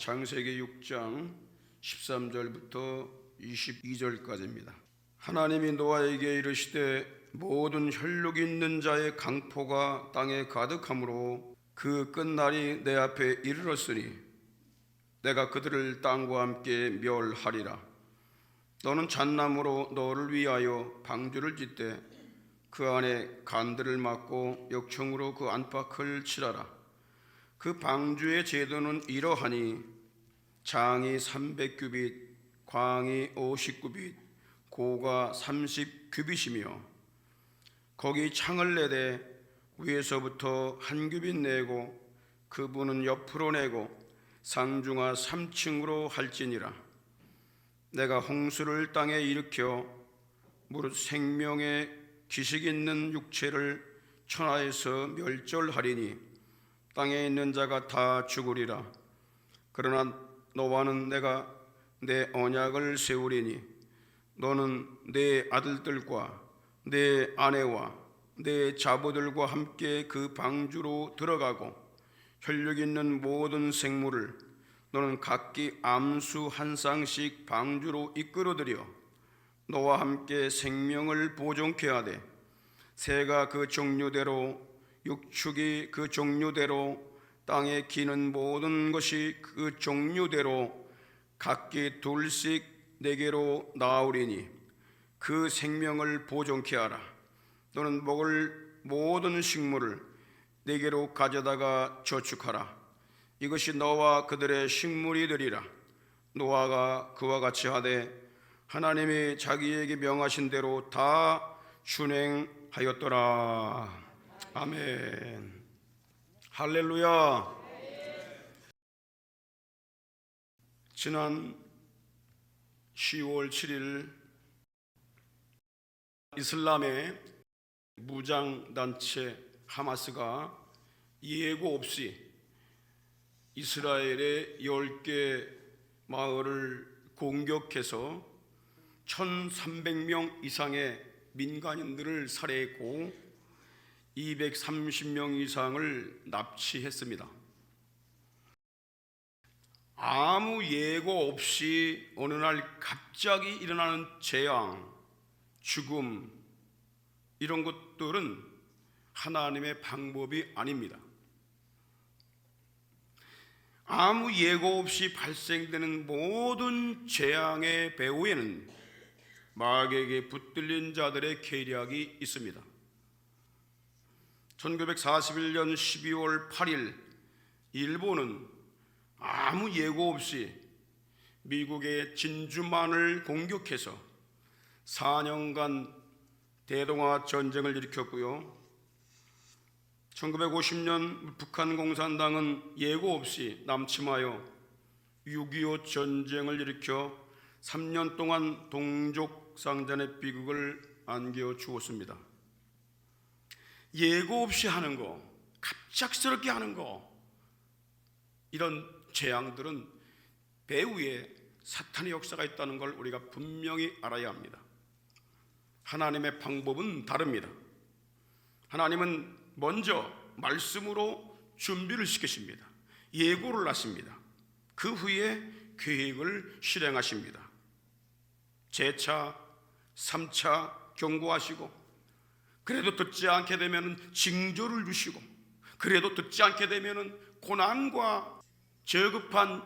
창세기 6장 13절부터 22절까지입니다. 하나님이 노아에게 이르시되 모든 혈육이 있는 자의 강포가 땅에 가득하므로 그 끝날이 내 앞에 이르렀으니 내가 그들을 땅과 함께 멸하리라. 너는 잣나무로 너를 위하여 방주를 짓되 그 안에 간들을 막고 역청으로 그 안팎을 칠하라. 그 방주의 제도는 이러하니 장이 300규빗, 광이 50규빗, 고가 30규빗이며 거기 창을 내되 위에서부터 한 규빗 내고 그 부는 옆으로 내고 상중하 3층으로 할지니라. 내가 홍수를 땅에 일으켜 무릇 생명의 기식 있는 육체를 천하에서 멸절하리니 땅에 있는 자가 다 죽으리라. 그러나 너와는 내가 내 언약을 세우리니 너는 내 아들들과 내 아내와 내 자부들과 함께 그 방주로 들어가고 혈육 있는 모든 생물을 너는 각기 암수 한 쌍씩 방주로 이끌어들여 너와 함께 생명을 보존케 하되 새가 그 종류대로 육축이 그 종류대로 땅에 기는 모든 것이 그 종류대로 각기 둘씩 내게로 나오리니 그 생명을 보존케 하라. 너는 먹을 모든 식물을 내게로 가져다가 저축하라. 이것이 너와 그들의 식물이 되리라. 노아가 그와 같이 하되 하나님이 자기에게 명하신 대로 다 준행하였더라. 아멘. 할렐루야. 지난 10월 7일 이슬람의 무장단체 하마스가 예고 없이 이스라엘의 10개 마을을 공격해서 1,300명 이상의 민간인들을 살해했고 230명 이상을 납치했습니다. 아무 예고 없이 어느 날 갑자기 일어나는 재앙, 죽음, 이런 것들은 하나님의 방법이 아닙니다. 아무 예고 없이 발생되는 모든 재앙의 배후에는 마귀에게 붙들린 자들의 계략이 있습니다. 1941년 12월 8일 일본은 아무 예고 없이 미국의 진주만을 공격해서 4년간 대동아 전쟁을 일으켰고요. 1950년 북한 공산당은 예고 없이 남침하여 6.25 전쟁을 일으켜 3년 동안 동족 상잔의 비극을 안겨 주었습니다. 예고 없이 하는 거, 갑작스럽게 하는 거, 이런 재앙들은 배후에 사탄의 역사가 있다는 걸 우리가 분명히 알아야 합니다. 하나님의 방법은 다릅니다. 하나님은 먼저 말씀으로 준비를 시키십니다. 예고를 하십니다. 그 후에 계획을 실행하십니다. 재차, 3차 경고하시고 그래도 듣지 않게 되면 징조를 주시고 그래도 듣지 않게 되면 고난과 저급한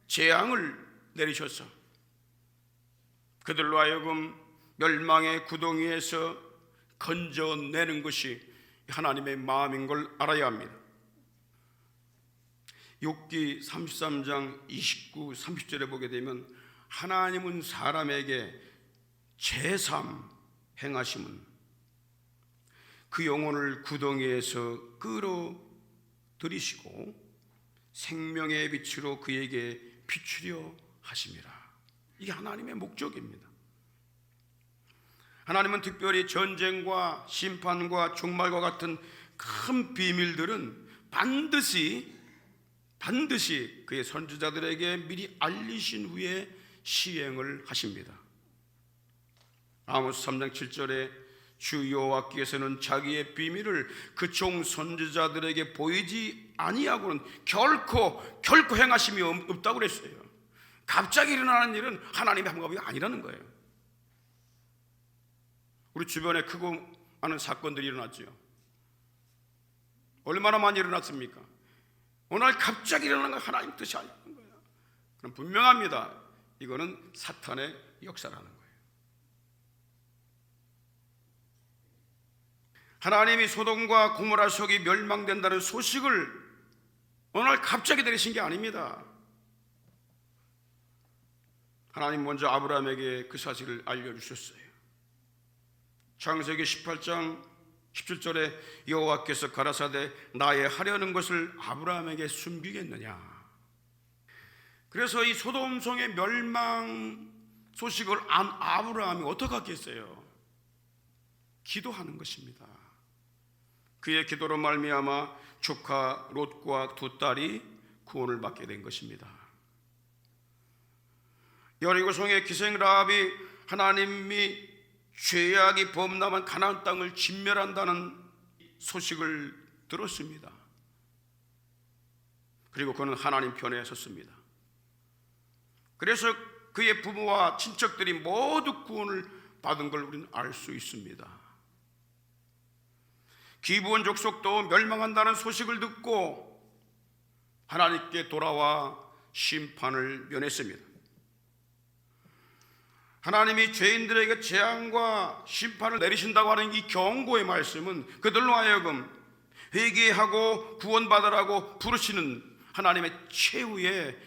재앙을 내리셔서 그들로 하여금 멸망의 구덩이에서 건져내는 것이 하나님의 마음인 걸 알아야 합니다. 욥기 33장 29, 30절에 보게 되면 하나님은 사람에게 제삼 행하심은 그 영혼을 구덩이에서 끌어들이시고 생명의 빛으로 그에게 비추려 하심이라. 이게 하나님의 목적입니다. 하나님은 특별히 전쟁과 심판과 종말과 같은 큰 비밀들은 반드시 그의 선지자들에게 미리 알리신 후에 시행을 하십니다. 아모스 3장 7절에 주 여호와께서는 자기의 비밀을 그 종 선지자들에게 보이지 아니하고는 결코 행하심이 없다고 그랬어요. 갑자기 일어나는 일은 하나님의 함qab이 아니라는 거예요. 우리 주변에 크고 많은 사건들이 일어났죠. 얼마나 많이 일어났습니까? 오늘 갑자기 일어나는 건 하나님 뜻이 아니라는 거예요. 그럼 분명합니다. 이거는 사탄의 역사라는 거예요. 하나님이 소돔과 고모라 속이 멸망된다는 소식을 오늘 갑자기 내리신 게 아닙니다. 하나님 먼저 아브라함에게 그 사실을 알려주셨어요. 창세기 18장 17절에 여호와께서 가라사대 나의 하려는 것을 아브라함에게 숨기겠느냐. 그래서 이 소돔성의 멸망 소식을 안 아브라함이 어떻게 하겠어요? 기도하는 것입니다. 그의 기도로 말미암아 조카 롯과 두 딸이 구원을 받게 된 것입니다. 여리고성의 기생 라합이 하나님이 죄악이 범람한 가나안 땅을 진멸한다는 소식을 들었습니다. 그리고 그는 하나님 편에 섰습니다. 그래서 그의 부모와 친척들이 모두 구원을 받은 걸 우리는 알 수 있습니다. 기브온 족속도 멸망한다는 소식을 듣고 하나님께 돌아와 심판을 면했습니다. 하나님이 죄인들에게 재앙과 심판을 내리신다고 하는 이 경고의 말씀은 그들로 하여금 회개하고 구원받으라고 부르시는 하나님의 최후의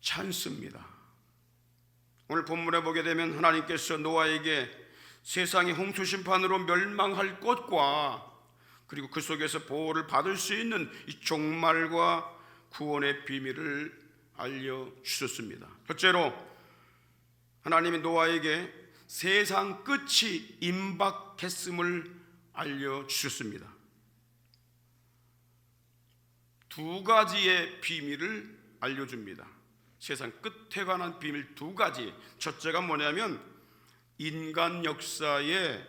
찬스입니다. 오늘 본문에 보게 되면 하나님께서 노아에게 세상이 홍수 심판으로 멸망할 것과 그리고 그 속에서 보호를 받을 수 있는 이 종말과 구원의 비밀을 알려주셨습니다. 첫째로 하나님이 노아에게 세상 끝이 임박했음을 알려주셨습니다. 두 가지의 비밀을 알려줍니다. 세상 끝에 관한 비밀 두 가지. 첫째가 뭐냐면 인간 역사의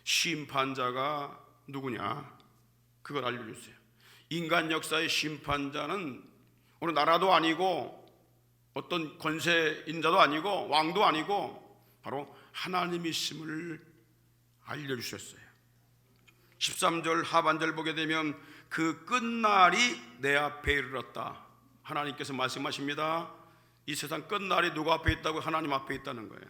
심판자가 누구냐, 그걸 알려주세요. 인간 역사의 심판자는 어느 나라도 아니고 어떤 권세인자도 아니고 왕도 아니고 바로 하나님이심을 알려주셨어요. 13절 하반절 보게 되면 그 끝날이 내 앞에 이르렀다. 하나님께서 말씀하십니다. 이 세상 끝날이 누가 앞에 있다고? 하나님 앞에 있다는 거예요.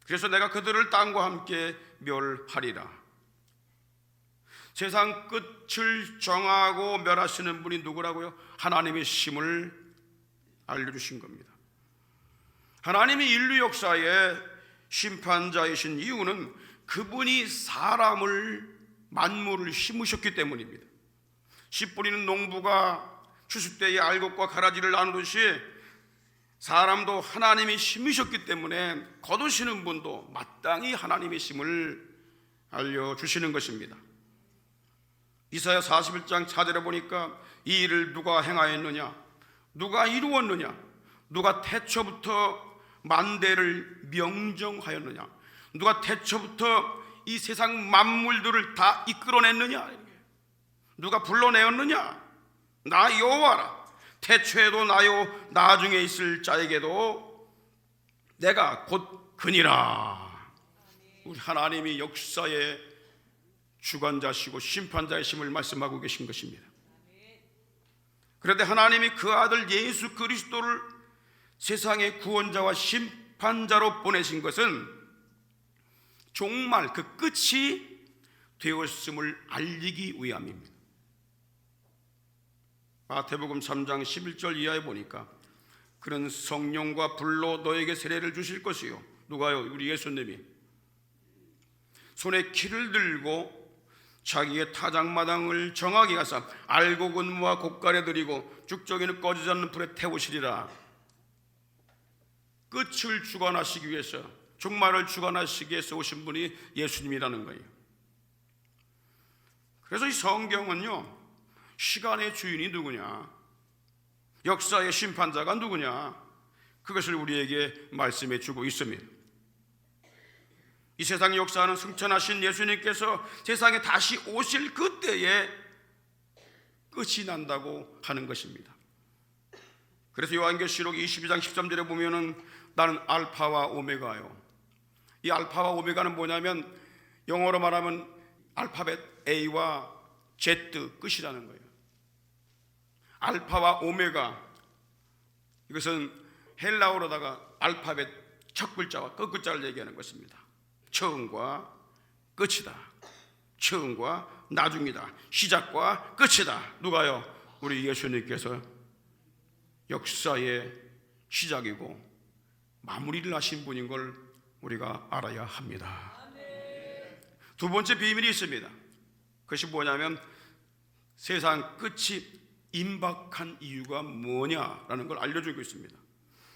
그래서 내가 그들을 땅과 함께 멸하리라. 세상 끝을 정하고 멸하시는 분이 누구라고요? 하나님의 심을 알려주신 겁니다. 하나님이 인류 역사의 심판자이신 이유는 그분이 사람을 만물을 심으셨기 때문입니다. 씨 뿌리는 농부가 추수 때에 알곡과 가라지를 나누듯이 사람도 하나님이 심으셨기 때문에 거두시는 분도 마땅히 하나님의 심을 알려주시는 것입니다. 이사야 41장 4절에 보니까 이 일을 누가 행하였느냐, 누가 이루었느냐, 누가 태초부터 만대를 명정하였느냐, 누가 태초부터 이 세상 만물들을 다 이끌어냈느냐, 누가 불러내었느냐, 나 여호와라. 태초에도 나요 나중에 있을 자에게도 내가 곧 그니라. 우리 하나님이 역사의 주관자시고 심판자이심을 말씀하고 계신 것입니다. 그런데 하나님이 그 아들 예수 그리스도를 세상의 구원자와 심판자로 보내신 것은 정말 그 끝이 되었음을 알리기 위함입니다. 마태복음 3장 11절 이하에 보니까 그는 성령과 불로 너에게 세례를 주실 것이요. 누가요? 우리 예수님이 손에 키를 들고 자기의 타작마당을 정하게 가서 알곡은무와 곶가래 드리고 죽정이는 꺼지지 않는 불에 태우시리라. 끝을 주관하시기 위해서, 종말을 주관하시기 위해서 오신 분이 예수님이라는 거예요. 그래서 이 성경은요, 시간의 주인이 누구냐, 역사의 심판자가 누구냐, 그것을 우리에게 말씀해 주고 있습니다. 이 세상 역사는 승천하신 예수님께서 세상에 다시 오실 그때에 끝이 난다고 하는 것입니다. 그래서 요한계시록 22장 13절에 보면은 나는 알파와 오메가요. 이 알파와 오메가는 뭐냐면 영어로 말하면 알파벳 A와 Z 끝이라는 거예요. 알파와 오메가, 이것은 헬라어로다가 알파벳 첫 글자와 끝 글자를 얘기하는 것입니다. 처음과 끝이다. 처음과 나중이다. 시작과 끝이다. 누가요? 우리 예수님께서 역사의 시작이고 마무리를 하신 분인 걸 우리가 알아야 합니다. 두 번째 비밀이 있습니다. 그것이 뭐냐면 세상 끝이 임박한 이유가 뭐냐라는 걸 알려주고 있습니다.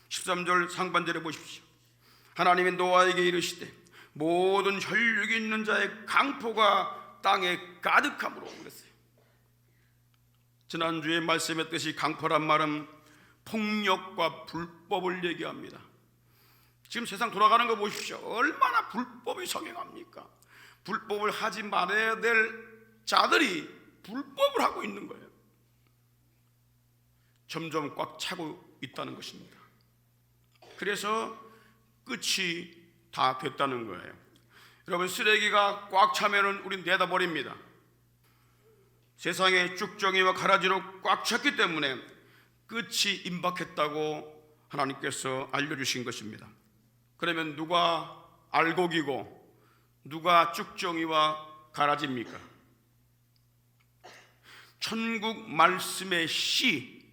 13절 상반절에 보십시오. 하나님이 노아에게 이르시되 모든 혈육이 있는 자의 강포가 땅에 가득함으로 그랬어요. 지난주에 말씀했듯이 강포란 말은 폭력과 불법을 얘기합니다. 지금 세상 돌아가는 거 보십시오. 얼마나 불법이 성행합니까? 불법을 하지 말아야 될 자들이 불법을 하고 있는 거예요. 점점 꽉 차고 있다는 것입니다. 그래서 끝이 다 됐다는 거예요. 여러분, 쓰레기가 꽉 차면은 우린 내다버립니다. 세상의 쭉정이와 가라지로 꽉 찼기 때문에 끝이 임박했다고 하나님께서 알려주신 것입니다. 그러면 누가 알곡이고 누가 쭉정이와 가라지입니까? 천국 말씀의 씨,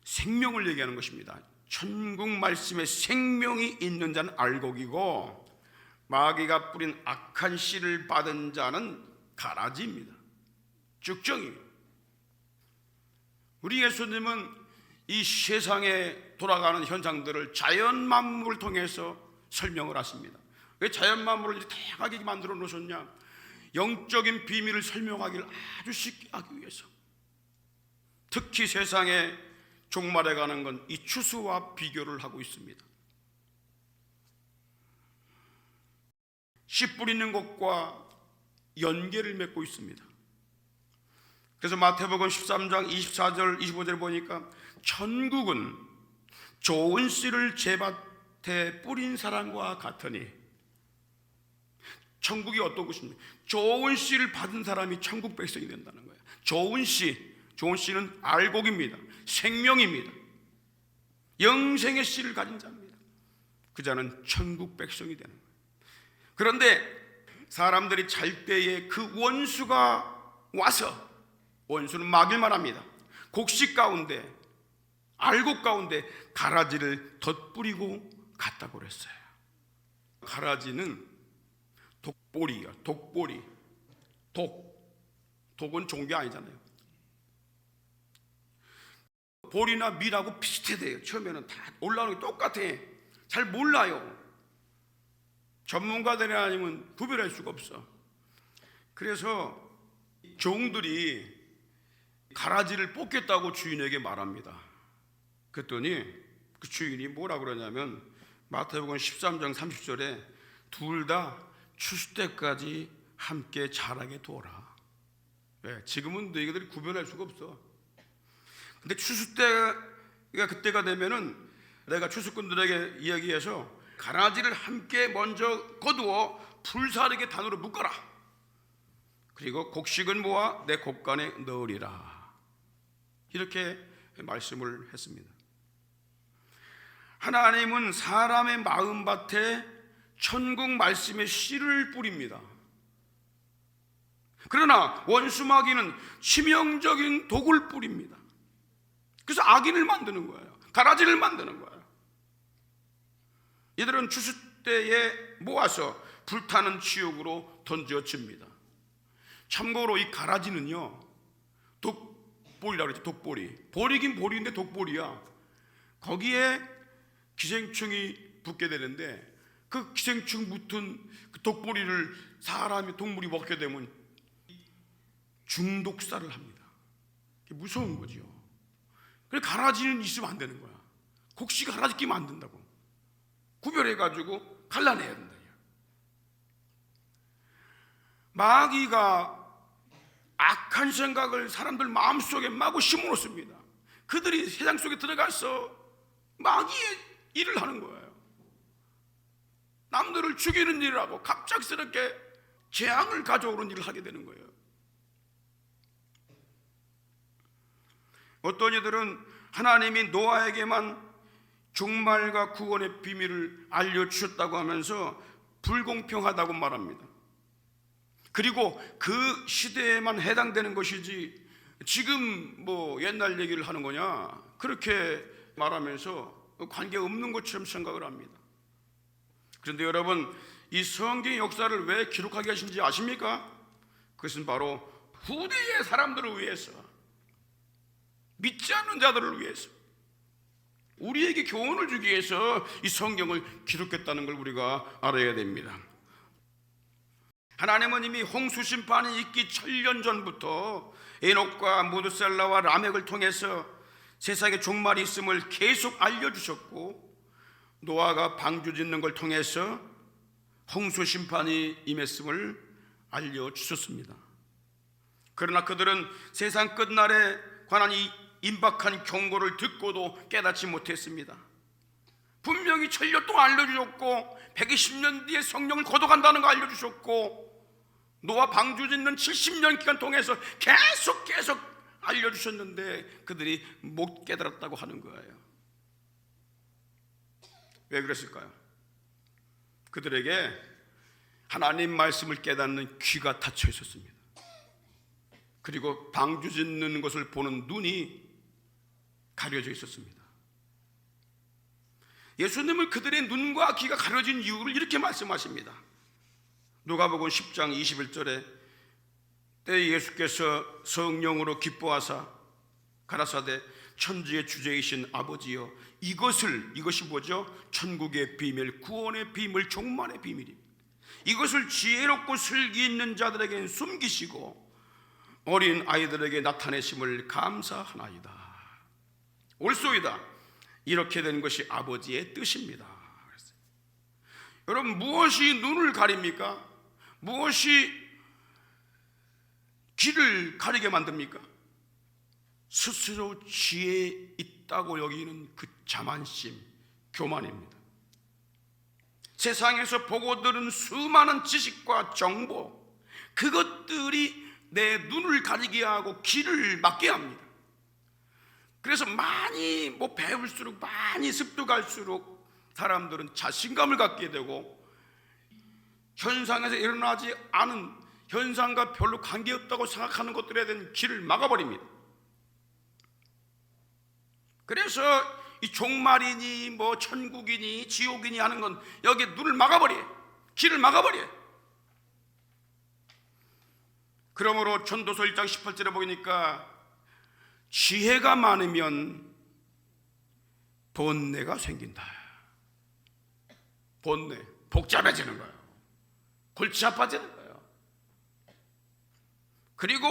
생명을 얘기하는 것입니다. 천국 말씀에 생명이 있는 자는 알곡이고 마귀가 뿌린 악한 씨를 받은 자는 가라지입니다. 쭉정이입니다. 우리 예수님은 이 세상에 돌아가는 현상들을 자연 만물을 통해서 설명을 하십니다. 왜 자연 만물을 이렇게 다양하게 만들어 놓으셨냐? 영적인 비밀을 설명하기를 아주 쉽게 하기 위해서. 특히 세상에 종말에 가는 건 이 추수와 비교를 하고 있습니다. 씨 뿌리는 것과 연계를 맺고 있습니다. 그래서 마태복음 13장 24절 25절 보니까 천국은 좋은 씨를 제 밭에 뿌린 사람과 같으니, 천국이 어떤 곳입니까? 좋은 씨를 받은 사람이 천국 백성이 된다는 거예요. 좋은 씨, 좋은 씨는 알곡입니다. 생명입니다. 영생의 씨를 가진 자입니다. 그 자는 천국 백성이 되는 거예요. 그런데 사람들이 잘 때에 그 원수가 와서, 원수는 마귀를 말합니다. 곡식 가운데, 알곡 가운데 가라지를 덧뿌리고 갔다고 그랬어요. 가라지는 독보리야. 독보리. 독은 좋은 게 아니잖아요. 보리나 밀하고 비슷해요. 처음에는 다 올라오는 게 똑같아. 잘 몰라요. 전문가들이 아니면 구별할 수가 없어. 그래서 종들이 가라지를 뽑겠다고 주인에게 말합니다. 그랬더니 그 주인이 뭐라 그러냐면 마태복음 13장 30절에 둘 다 추수 때까지 함께 자라게 두어라. 왜? 지금은 너희들이 구별할 수가 없어. 근데 추수 때가 그때가 되면은 내가 추수꾼들에게 이야기해서 가라지를 함께 먼저 거두어 불사르게 단으로 묶어라. 그리고 곡식은 모아 내 곡간에 넣으리라. 이렇게 말씀을 했습니다. 하나님은 사람의 마음밭에 천국 말씀의 씨를 뿌립니다. 그러나 원수마귀는 치명적인 독을 뿌립니다. 그래서 악인을 만드는 거예요. 가라지를 만드는 거예요. 이들은 추수 때에 모아서 불타는 지옥으로 던져집니다. 참고로 이 가라지는요, 독보리라고 그러죠. 독보리. 보리긴 보리인데 독보리야. 거기에 기생충이 붙게 되는데 그 기생충 붙은 그 독보리를 사람이, 동물이 먹게 되면 중독사를 합니다. 무서운 거죠. 그래서 가라지는 있으면 안 되는 거야. 곡식 가라지 끼면 안 된다고. 구별해가지고 갈라내야 된다. 마귀가 악한 생각을 사람들 마음속에 마구 심어놓습니다. 그들이 세상 속에 들어가서 마귀의 일을 하는 거예요. 남들을 죽이는 일을 하고 갑작스럽게 재앙을 가져오는 일을 하게 되는 거예요. 어떤 이들은 하나님이 노아에게만 종말과 구원의 비밀을 알려주셨다고 하면서 불공평하다고 말합니다. 그리고 그 시대에만 해당되는 것이지 지금 뭐 옛날 얘기를 하는 거냐, 그렇게 말하면서 관계없는 것처럼 생각을 합니다. 그런데 여러분, 이 성경의 역사를 왜 기록하게 하신지 아십니까? 그것은 바로 후대의 사람들을 위해서, 믿지 않는 자들을 위해서, 우리에게 교훈을 주기 위해서 이 성경을 기록했다는 걸 우리가 알아야 됩니다. 하나님은 이미 홍수 심판이 있기 1000년 전부터 에녹과 무드셀라와 라멕을 통해서 세상에 종말이 있음을 계속 알려주셨고, 노아가 방주 짓는 걸 통해서 홍수 심판이 임했음을 알려주셨습니다. 그러나 그들은 세상 끝날에 관한 이 임박한 경고를 듣고도 깨닫지 못했습니다. 분명히 1000년 동안 알려주셨고 120년 뒤에 성령을 거둬간다는 거 알려주셨고, 노아 방주 짓는 70년 기간 통해서 계속 알려주셨는데 그들이 못 깨달았다고 하는 거예요. 왜 그랬을까요? 그들에게 하나님 말씀을 깨닫는 귀가 닫혀 있었습니다. 그리고 방주 짓는 것을 보는 눈이 가려져 있었습니다. 예수님은 그들의 눈과 귀가 가려진 이유를 이렇게 말씀하십니다. 누가복음 10장 21절에 때 예수께서 성령으로 기뻐하사 가라사대 천지의 주제이신 아버지여, 이것이 뭐죠? 천국의 비밀, 구원의 비밀, 종말의 비밀입니다. 이것을 지혜롭고 슬기 있는 자들에게는 숨기시고 어린 아이들에게 나타내심을 감사하나이다. 옳소이다. 이렇게 된 것이 아버지의 뜻입니다. 여러분, 무엇이 눈을 가립니까? 무엇이 귀를 가리게 만듭니까? 스스로 지혜 있다고 여기는 그 자만심, 교만입니다. 세상에서 보고 들은 수많은 지식과 정보, 그것들이 내 눈을 가리게 하고 귀를 막게 합니다. 그래서 많이 배울수록, 많이 습득할수록 사람들은 자신감을 갖게 되고 현상에서 일어나지 않은, 현상과 별로 관계없다고 생각하는 것들에 대한 길을 막아버립니다. 그래서 이 종말이니 천국이니 지옥이니 하는 건 여기에 눈을 막아버려요. 길을 막아버려요. 그러므로 전도서 1장 18절에 보니까 지혜가 많으면 번뇌가 생긴다. 번뇌, 복잡해지는 거예요. 골치 아파지는 거예요. 그리고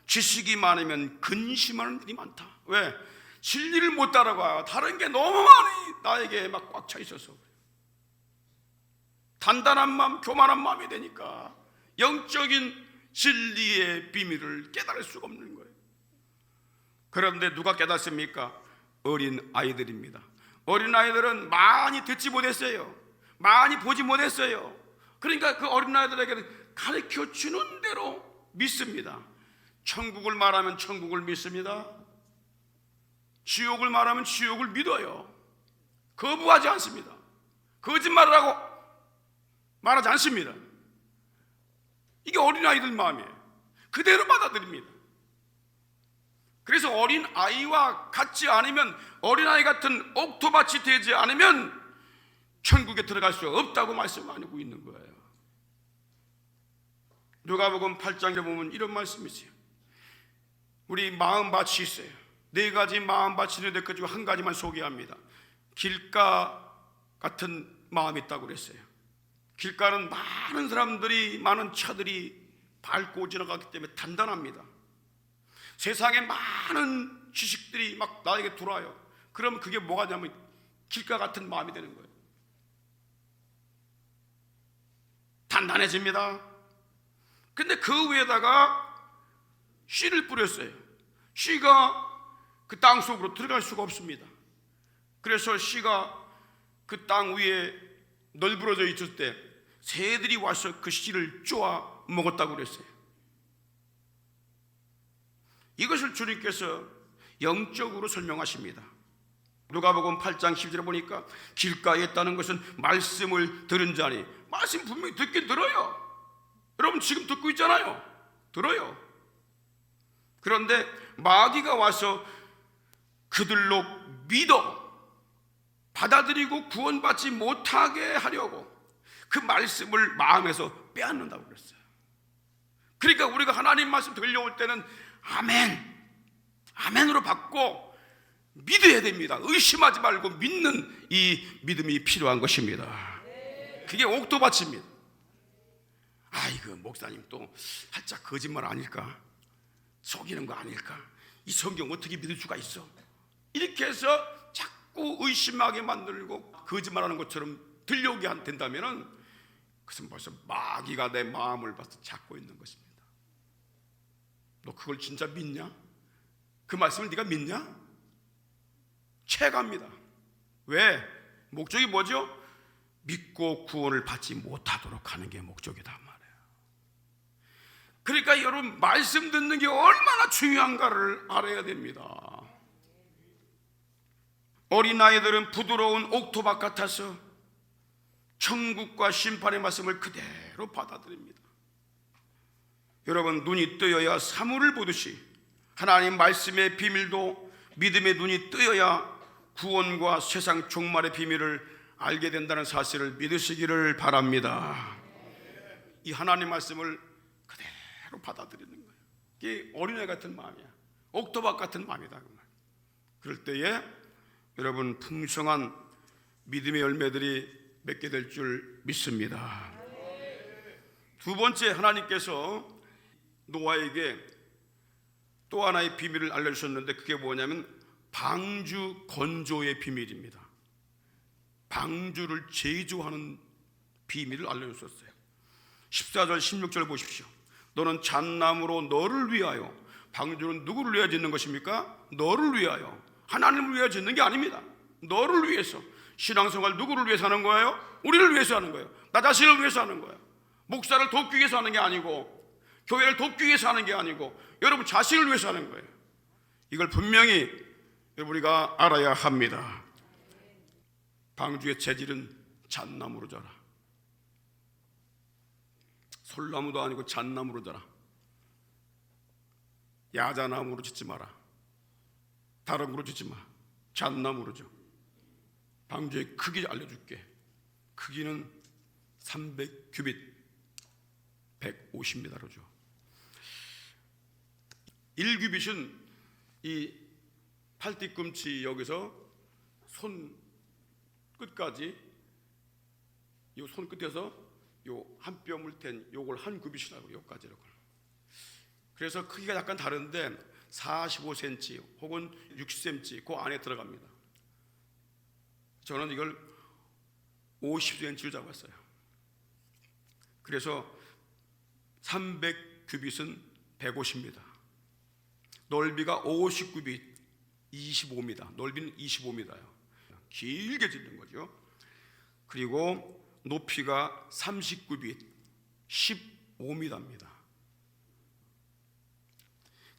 지식이 많으면 근심하는 일이 많다. 왜? 진리를 못 따라가요. 다른 게 너무 많이 나에게 막 꽉 차 있어서. 단단한 마음, 교만한 마음이 되니까 영적인 진리의 비밀을 깨달을 수가 없는 거예요. 그런데 누가 깨닫습니까? 어린 아이들입니다. 어린 아이들은 많이 듣지 못했어요. 많이 보지 못했어요. 그러니까 그 어린 아이들에게는 가르쳐 주는 대로 믿습니다. 천국을 말하면 천국을 믿습니다. 지옥을 말하면 지옥을 믿어요. 거부하지 않습니다. 거짓말을 하고 말하지 않습니다. 이게 어린아이들 마음이에요. 그대로 받아들입니다. 그래서 어린아이와 같지 않으면, 어린아이 같은 옥토밭이 되지 않으면 천국에 들어갈 수 없다고 말씀하고 있는 거예요. 누가복음 8장에 보면 이런 말씀이 있어요. 우리 마음밭이 있어요. 4가지 마음밭이 있는데 그 중 한 가지만 소개합니다. 길가 같은 마음이 있다고 그랬어요. 길가는 많은 사람들이, 많은 차들이 밟고 지나가기 때문에 단단합니다. 세상에 많은 지식들이 막 나에게 들어와요. 그럼 그게 뭐가 되냐면 길가 같은 마음이 되는 거예요. 단단해집니다. 근데 그 위에다가 씨를 뿌렸어요. 씨가 그 땅 속으로 들어갈 수가 없습니다. 그래서 씨가 그 땅 위에 널브러져 있을 때 새들이 와서 그 씨를 쪼아 먹었다고 그랬어요. 이것을 주님께서 영적으로 설명하십니다. 누가복음 8장 10절에 보니까 길가에 있다는 것은 말씀을 들은 자니, 말씀 분명히 듣긴 들어요. 여러분 지금 듣고 있잖아요. 들어요. 그런데 마귀가 와서 그들로 믿어 받아들이고 구원받지 못하게 하려고 그 말씀을 마음에서 빼앗는다고 그랬어요. 그러니까 우리가 하나님 말씀 들려올 때는 아멘, 아멘으로 받고 믿어야 됩니다. 의심하지 말고 믿는 이 믿음이 필요한 것입니다. 그게 옥토밭입니다. 아이고 목사님 또 살짝 거짓말 아닐까? 속이는 거 아닐까? 이 성경 어떻게 믿을 수가 있어? 이렇게 해서 자꾸 의심하게 만들고 거짓말하는 것처럼 들려오게 된다면 그것은 벌써 마귀가 내 마음을 봐서 잡고 있는 것입니다. 너 그걸 진짜 믿냐? 그 말씀을 네가 믿냐? 채갑니다. 왜? 목적이 뭐죠? 믿고 구원을 받지 못하도록 하는 게 목적이다 말이에요. 그러니까 여러분 말씀 듣는 게 얼마나 중요한가를 알아야 됩니다. 어린아이들은 부드러운 옥토밭 같아서 천국과 심판의 말씀을 그대로 받아들입니다. 여러분 눈이 뜨여야 사물을 보듯이 하나님 말씀의 비밀도 믿음의 눈이 뜨여야 구원과 세상 종말의 비밀을 알게 된다는 사실을 믿으시기를 바랍니다. 이 하나님 말씀을 그대로 받아들이는 거예요. 이게 어린애 같은 마음이야. 옥토밭 같은 마음이다. 그럴 때에 여러분 풍성한 믿음의 열매들이 맺게 될 줄 믿습니다. 두 번째, 하나님께서 노아에게 또 하나의 비밀을 알려주셨는데 그게 뭐냐면 방주 건조의 비밀입니다. 방주를 제조하는 비밀을 알려주셨어요. 14절 16절 보십시오. 너는 잣나무로 너를 위하여, 방주는 누구를 위하여 짓는 것입니까? 너를 위하여, 하나님을 위하여 짓는 게 아닙니다. 너를 위해서. 신앙생활 누구를 위해서 하는 거예요? 우리를 위해서 하는 거예요. 나 자신을 위해서 하는 거예요. 목사를 돕기 위해서 하는 게 아니고, 교회를 돕기 위해서 하는 게 아니고, 여러분 자신을 위해서 하는 거예요. 이걸 분명히 우리가 알아야 합니다. 방주의 재질은 잣나무로 자라. 솔나무도 아니고 잣나무로 자라. 야자나무로 짓지 마라. 다른 거로 짓지 마. 잣나무로 줘. 방주의 크기 알려줄게. 크기는 300규빗 150m로 줘. 1규빗은 이 팔 뒤꿈치 여기서 손 끝까지, 이 손 끝에서 요 한 뼘을 텐 요걸 한 규빗이라고, 요까지 이렇게. 그래서 크기가 약간 다른데 45cm 혹은 60cm 그 안에 들어갑니다. 저는 이걸 50cm를 잡았어요. 그래서 300규빗은 150m, 넓이가 50규빗 25m, 넓이는 25m예요. 길게 짓는 거죠. 그리고 높이가 30규빗 15m입니다.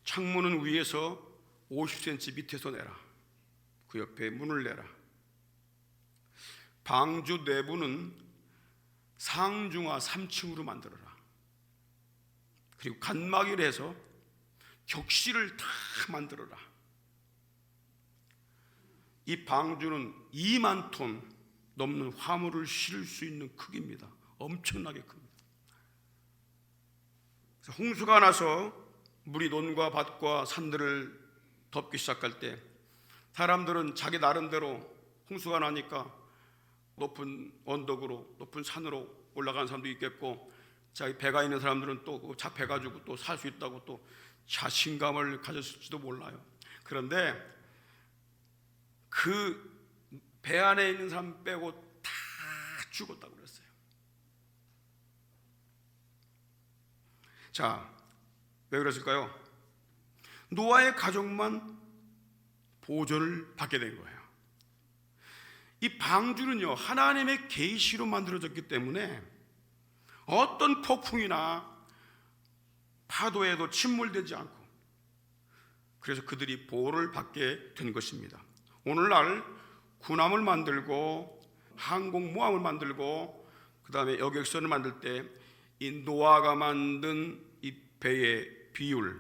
창문은 위에서 50cm 밑에서 내라. 그 옆에 문을 내라. 방주 내부는 상중하 3층으로 만들어라. 그리고 칸막이를 해서 격실을 다 만들어라. 이 방주는 2만 톤 넘는 화물을 실을 수 있는 크기입니다. 엄청나게 큽니다. 그래서 홍수가 나서 물이 논과 밭과 산들을 덮기 시작할 때 사람들은 자기 나름대로 홍수가 나니까 높은 언덕으로, 높은 산으로 올라가는 사람도 있겠고, 자기 배가 있는 사람들은 또 잡해 가지고 또 살 수 있다고 또 자신감을 가졌을지도 몰라요. 그런데 그 배 안에 있는 사람 빼고 다 죽었다고 그랬어요. 자, 왜 그랬을까요? 노아의 가족만 보존을 받게 된 거예요. 이 방주는요, 하나님의 계시로 만들어졌기 때문에 어떤 폭풍이나 파도에도 침몰되지 않고, 그래서 그들이 보호를 받게 된 것입니다. 오늘날 군함을 만들고 항공모함을 만들고 그 다음에 여객선을 만들 때 이 노아가 만든 이 배의 비율,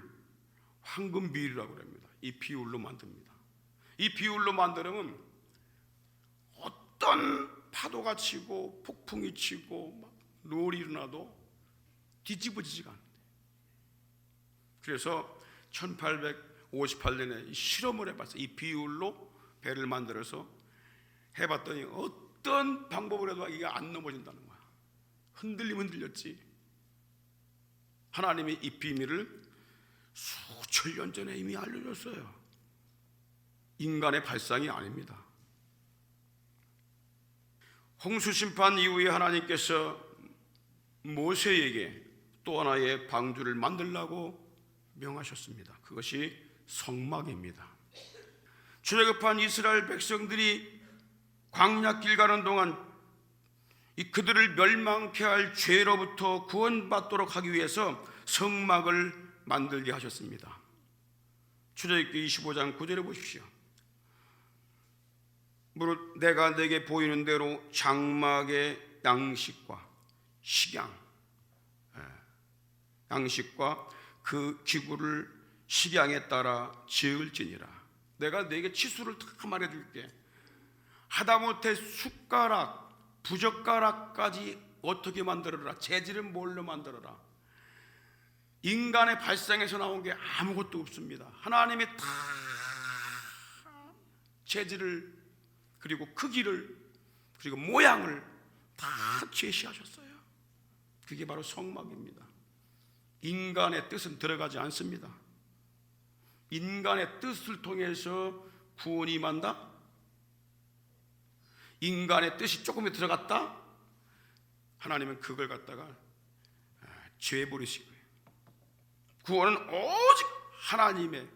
황금 비율이라고 합니다. 이 비율로 만듭니다. 이 비율로 만들면 어떤 파도가 치고 폭풍이 치고 막 롤이 일어나도 뒤집어지지가 않는데, 그래서 1858년에 이 실험을 해봤어요. 이 비율로 배를 만들어서 해봤더니 어떤 방법을 해도 이게 안 넘어진다는 거야. 흔들리면 흔들렸지. 하나님이 이 비밀을 수천 년 전에 이미 알려줬어요. 인간의 발상이 아닙니다. 홍수 심판 이후에 하나님께서 모세에게 또 하나의 방주를 만들라고 명하셨습니다. 그것이 성막입니다. 출애굽한 이스라엘 백성들이 광야길 가는 동안 이 그들을 멸망케 할 죄로부터 구원받도록 하기 위해서 성막을 만들게 하셨습니다. 출애굽기 25장 9절에 보십시오. 무릇 내가 내게 보이는 대로 장막의 양식과 식양, 양식과 그 기구를 식양에 따라 지을지니라. 내가 네게 치수를 다 말해줄게. 하다못해 숟가락, 부젓가락까지 어떻게 만들어라, 재질은 뭘로 만들어라. 인간의 발상에서 나온 게 아무것도 없습니다. 하나님이 다 재질을, 그리고 크기를, 그리고 모양을 다 제시하셨어요. 그게 바로 성막입니다. 인간의 뜻은 들어가지 않습니다. 인간의 뜻을 통해서 구원이 임한다? 인간의 뜻이 조금이 들어갔다? 하나님은 그걸 갖다가 죄버리신 거예요. 구원은 오직 하나님의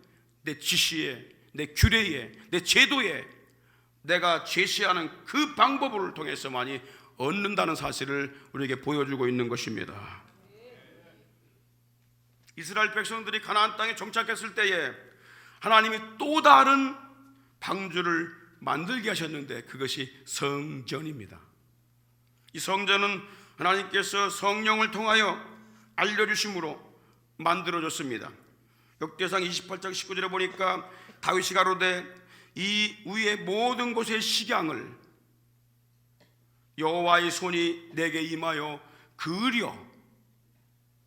내 지시에, 내 규례에, 내 제도에 내가 제시하는 그 방법을 통해서만이 얻는다는 사실을 우리에게 보여주고 있는 것입니다. 이스라엘 백성들이 가나안 땅에 정착했을 때에 하나님이 또 다른 방주를 만들게 하셨는데 그것이 성전입니다. 이 성전은 하나님께서 성령을 통하여 알려주심으로 만들어졌습니다. 역대상 28장 19절에 보니까 다윗이 가로되 이 위의 모든 곳의 식양을 여호와의 손이 내게 임하여 그려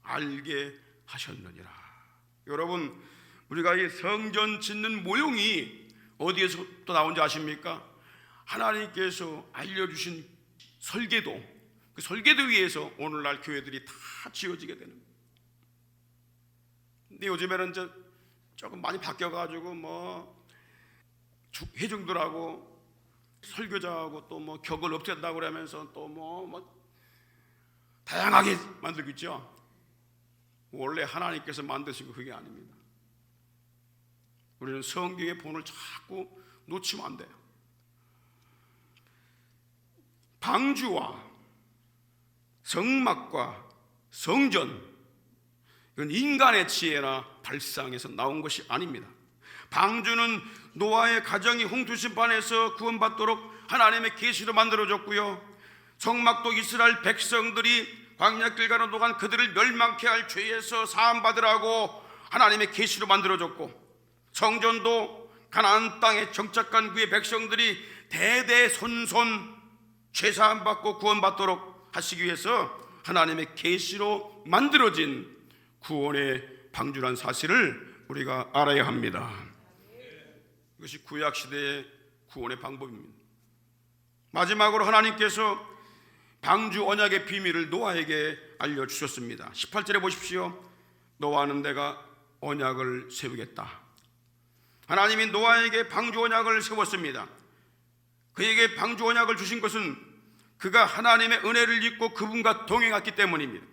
알게 하셨느니라. 여러분, 우리가 이 성전 짓는 모형이 어디에서 또 나온지 아십니까? 하나님께서 알려주신 설계도, 그 설계도 위에서 오늘날 교회들이 다 지어지게 되는 거예요. 근데 요즘에는 조금 많이 바뀌어가지고 회중들하고 설교자하고 또 격을 없앤다고 그러면서 또 다양하게 만들고 있죠. 원래 하나님께서 만드신 거 그게 아닙니다. 우리는 성경의 본을 자꾸 놓치면 안 돼요. 방주와 성막과 성전, 이건 인간의 지혜나 발상에서 나온 것이 아닙니다. 방주는 노아의 가정이 홍수 심판에서 구원받도록 하나님의 계시로 만들어졌고요, 성막도 이스라엘 백성들이 광야길 가는 동안 그들을 멸망케 할 죄에서 사함받으라고 하나님의 계시로 만들어졌고, 성전도 가나안 땅에 정착한 그의 백성들이 대대손손 죄사함 받고 구원받도록 하시기 위해서 하나님의 계시로 만들어진 구원의 방주란 사실을 우리가 알아야 합니다. 이것이 구약시대의 구원의 방법입니다. 마지막으로 하나님께서 방주 언약의 비밀을 노아에게 알려주셨습니다. 18절에 보십시오. 노아는 내가 언약을 세우겠다. 하나님이 노아에게 방주 언약을 세웠습니다. 그에게 방주 언약을 주신 것은 그가 하나님의 은혜를 입고 그분과 동행했기 때문입니다.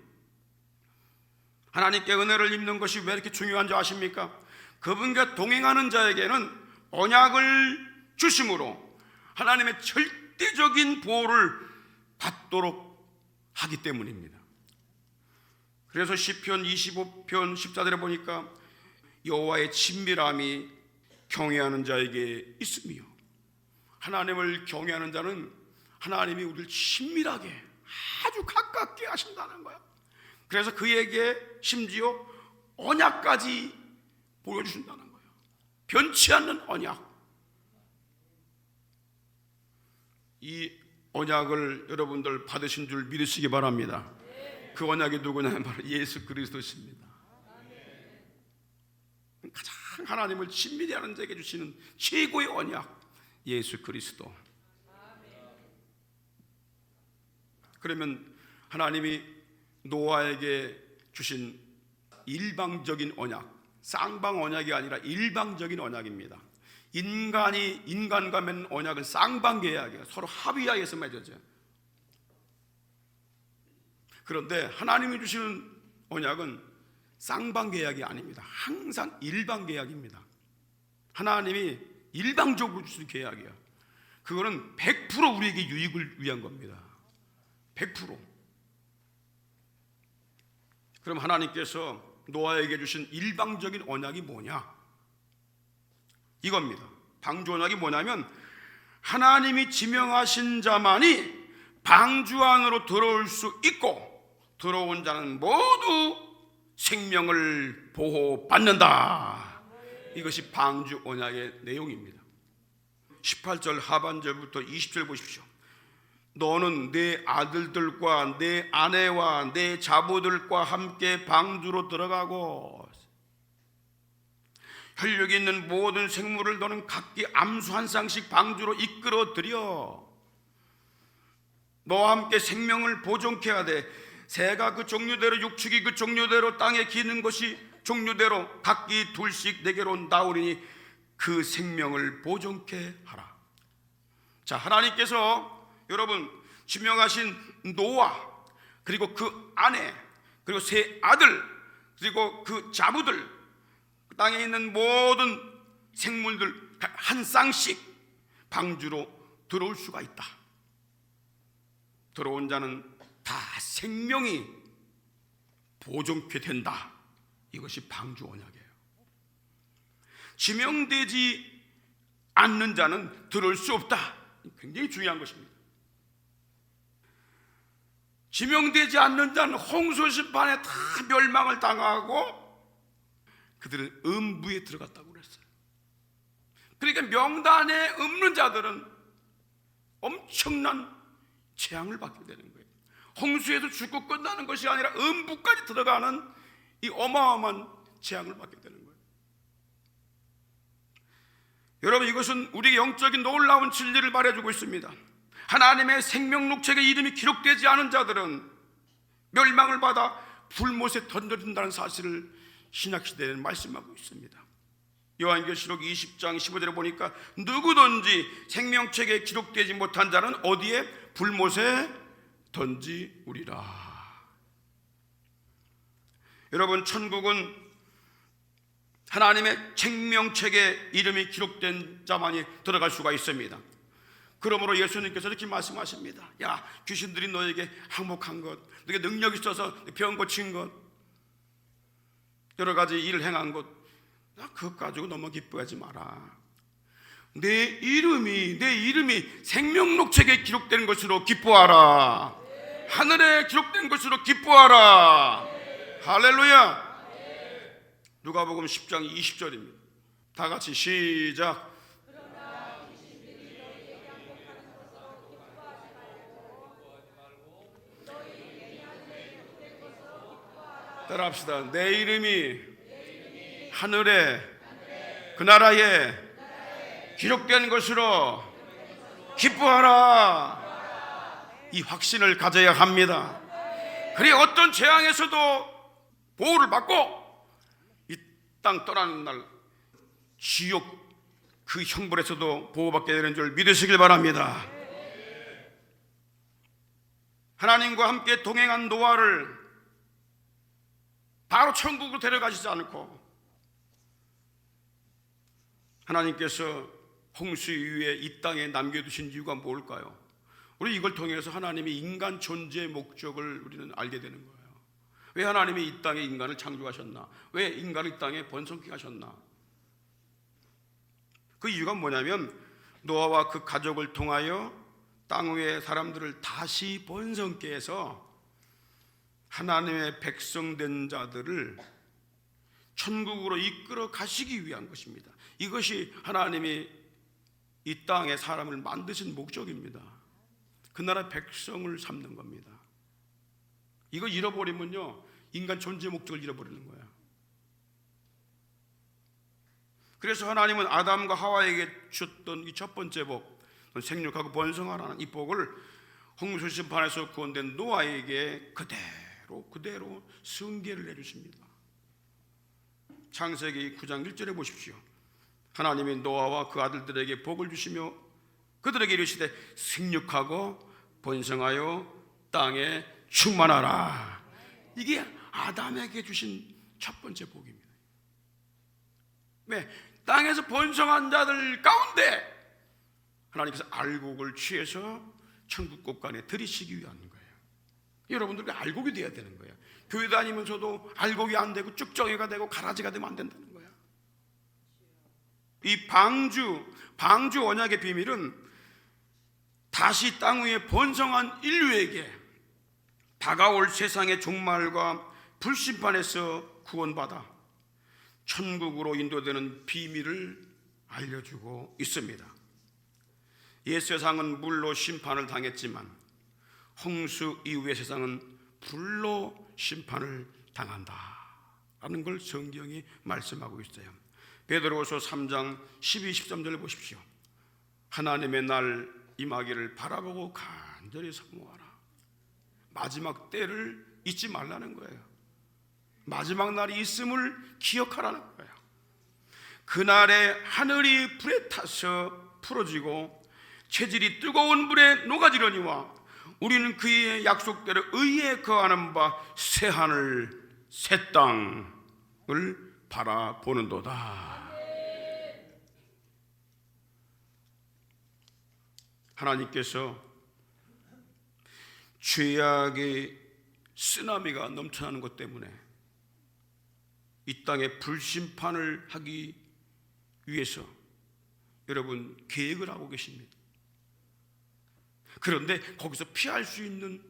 하나님께 은혜를 입는 것이 왜 이렇게 중요한 줄 아십니까? 그분과 동행하는 자에게는 언약을 주심으로 하나님의 절대적인 보호를 받도록 하기 때문입니다. 그래서 시편 25편 14절에 보니까 여호와의 친밀함이 경외하는 자에게 있으며, 하나님을 경외하는 자는 하나님이 우리를 친밀하게 아주 가깝게 하신다는 거야. 그래서 그에게 심지어 언약까지 보여주신다는 거예요. 변치 않는 언약. 이 언약을 여러분들 받으신 줄 믿으시기 바랍니다. 그 언약이 누구냐면 바로 예수 그리스도십니다. 가장 하나님을 친밀히 하는 자에게 주시는 최고의 언약, 예수 그리스도. 그러면 하나님이 노아에게 주신 일방적인 언약, 쌍방 언약이 아니라 일방적인 언약입니다. 인간과 맺는 언약은 쌍방 계약이에요. 서로 합의하에서 맺어져요. 그런데 하나님이 주시는 언약은 쌍방 계약이 아닙니다. 항상 일방 계약입니다. 하나님이 일방적으로 주신 계약이에요. 그거는 100% 우리에게 유익을 위한 겁니다. 100%. 그럼 하나님께서 노아에게 주신 일방적인 언약이 뭐냐? 이겁니다. 방주 언약이 뭐냐면 하나님이 지명하신 자만이 방주 안으로 들어올 수 있고, 들어온 자는 모두 생명을 보호받는다. 이것이 방주 언약의 내용입니다. 18절 하반절부터 20절 보십시오. 너는 내 아들들과 내 아내와 내 자부들과 함께 방주로 들어가고, 혈육이 있는 모든 생물을 너는 각기 암수 한 쌍씩 방주로 이끌어들여 너와 함께 생명을 보존케 하되, 새가 그 종류대로 육축이 그 종류대로 땅에 기는 것이 종류대로 각기 둘씩 내게로 나오리니 그 생명을 보존케 하라. 자, 하나님께서 여러분 지명하신 노아, 그리고 그 아내, 그리고 세 아들, 그리고 그 자부들, 땅에 있는 모든 생물들 한 쌍씩 방주로 들어올 수가 있다. 들어온 자는 다 생명이 보존케 된다. 이것이 방주 언약이에요. 지명되지 않는 자는 들어올 수 없다. 굉장히 중요한 것입니다. 지명되지 않는 자는 홍수 심판에 다 멸망을 당하고 그들은 음부에 들어갔다고 그랬어요. 그러니까 명단에 없는 자들은 엄청난 재앙을 받게 되는 거예요. 홍수에서 죽고 끝나는 것이 아니라 음부까지 들어가는 이 어마어마한 재앙을 받게 되는 거예요. 여러분, 이것은 우리의 영적인 놀라운 진리를 말해주고 있습니다. 하나님의 생명록책에 이름이 기록되지 않은 자들은 멸망을 받아 불못에 던져진다는 사실을 신약시대에는 말씀하고 있습니다. 요한계시록 20장 15절에 보니까 누구든지 생명책에 기록되지 못한 자는 어디에? 불못에 던지우리라. 여러분, 천국은 하나님의 생명책에 이름이 기록된 자만이 들어갈 수가 있습니다. 그러므로 예수님께서 이렇게 말씀하십니다. 야, 귀신들이 너에게 항복한 것, 너에게 능력이 있어서 병 고친 것, 여러 가지 일을 행한 것, 그것 가지고 너무 기뻐하지 마라. 내 이름이 생명록책에 기록된 것으로 기뻐하라. 하늘에 기록된 것으로 기뻐하라. 할렐루야. 누가복음 10장 20절입니다. 다 같이 시작. 따라합시다. 내 이름이 하늘에 그 나라에 기록된 것으로 기뻐하라. 이 확신을 가져야 합니다. 그래 어떤 재앙에서도 보호를 받고 이 땅 떠나는 날 지옥 그 형벌에서도 보호받게 되는 줄 믿으시길 바랍니다. 하나님과 함께 동행한 노아를 바로 천국으로 데려가시지 않고 하나님께서 홍수 이후에 이 땅에 남겨두신 이유가 뭘까요? 우리 이걸 통해서 하나님이 인간 존재의 목적을 우리는 알게 되는 거예요. 왜 하나님이 이 땅에 인간을 창조하셨나? 왜 인간을 이 땅에 번성케 하셨나? 그 이유가 뭐냐면 노아와 그 가족을 통하여 땅 위의 사람들을 다시 번성케 해서 하나님의 백성된 자들을 천국으로 이끌어 가시기 위한 것입니다. 이것이 하나님이 이 땅에 사람을 만드신 목적입니다. 그 나라 백성을 삼는 겁니다. 이거 잃어버리면요, 인간 존재 목적을 잃어버리는 거예요. 그래서 하나님은 아담과 하와에게 주셨던 이 첫 번째 복, 생육하고 번성하라는 이 복을 홍수 심판에서 구원된 노아에게 그대로 승계를 내주십니다. 창세기 9장 1절에 보십시오. 하나님이 노아와 그 아들들에게 복을 주시며 그들에게 이르시되 생육하고 번성하여 땅에 충만하라. 이게 아담에게 주신 첫 번째 복입니다. 왜? 땅에서 번성한 자들 가운데 하나님께서 알곡을 취해서 천국 곳간에 들이시기 위한 거예요. 여러분들이 알곡이 돼야 되는 거예요. 교회 다니면서도 알곡이 안 되고 쭉정이가 되고 가라지가 되면 안 된다는 거예요. 이 방주 언약의 비밀은 다시 땅 위에 번성한 인류에게 다가올 세상의 종말과 불심판에서 구원받아 천국으로 인도되는 비밀을 알려주고 있습니다. 옛 세상은 물로 심판을 당했지만 홍수 이후의 세상은 불로 심판을 당한다 라는 걸 성경이 말씀하고 있어요. 베드로후서 3장 12, 13절을 보십시오. 하나님의 날 임하기를 바라보고 간절히 사모하라. 마지막 때를 잊지 말라는 거예요. 마지막 날이 있음을 기억하라는 거예요. 그날에 하늘이 불에 타서 풀어지고 체질이 뜨거운 불에 녹아지려니와 우리는 그의 약속대로 의에 거하는 바 새 하늘 새 땅을 바라보는도다. 하나님께서 죄악의 쓰나미가 넘쳐나는 것 때문에 이 땅에 불심판을 하기 위해서 여러분 계획을 하고 계십니다. 그런데 거기서 피할 수 있는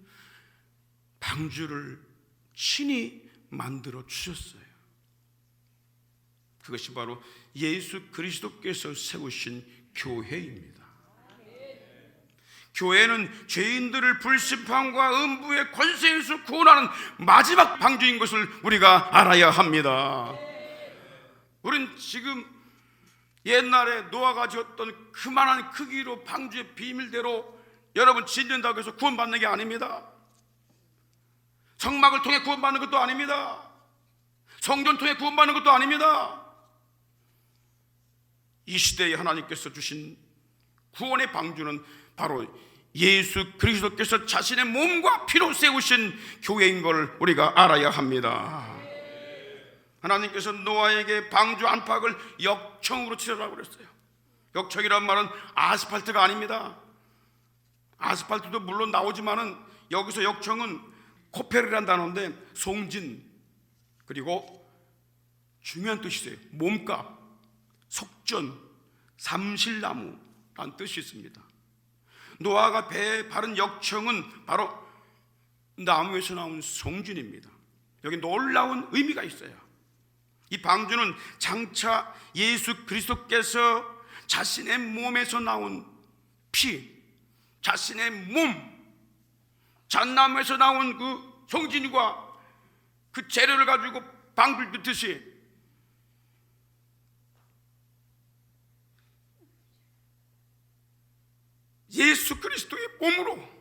방주를 친히 만들어 주셨어요. 그것이 바로 예수 그리스도께서 세우신 교회입니다. 교회는 죄인들을 불심판과 음부의 권세에서 구원하는 마지막 방주인 것을 우리가 알아야 합니다. 우린 지금 옛날에 노아가 지었던 그만한 크기로 방주의 비밀대로 여러분 짓는다고 해서 구원받는 게 아닙니다. 성막을 통해 구원받는 것도 아닙니다. 성전 통해 구원받는 것도 아닙니다. 이 시대에 하나님께서 주신 구원의 방주는 바로 예수 그리스도께서 자신의 몸과 피로 세우신 교회인 걸 우리가 알아야 합니다. 하나님께서 노아에게 방주 안팎을 역청으로 치르라고 그랬어요. 역청이란 말은 아스팔트가 아닙니다. 아스팔트도 물론 나오지만은 여기서 역청은 코페르라는 단어인데 송진 그리고 중요한 뜻이 있어요. 몸값, 속전, 삼실나무라는 뜻이 있습니다. 노아가 배에 바른 역청은 바로 나무에서 나온 송진입니다. 여기 놀라운 의미가 있어요. 이 방주는 장차 예수 그리스도께서 자신의 몸에서 나온 피, 자신의 몸, 잣나무에서 나온 그 송진과 그 재료를 가지고 방주를 넣듯이 예수 그리스도의 몸으로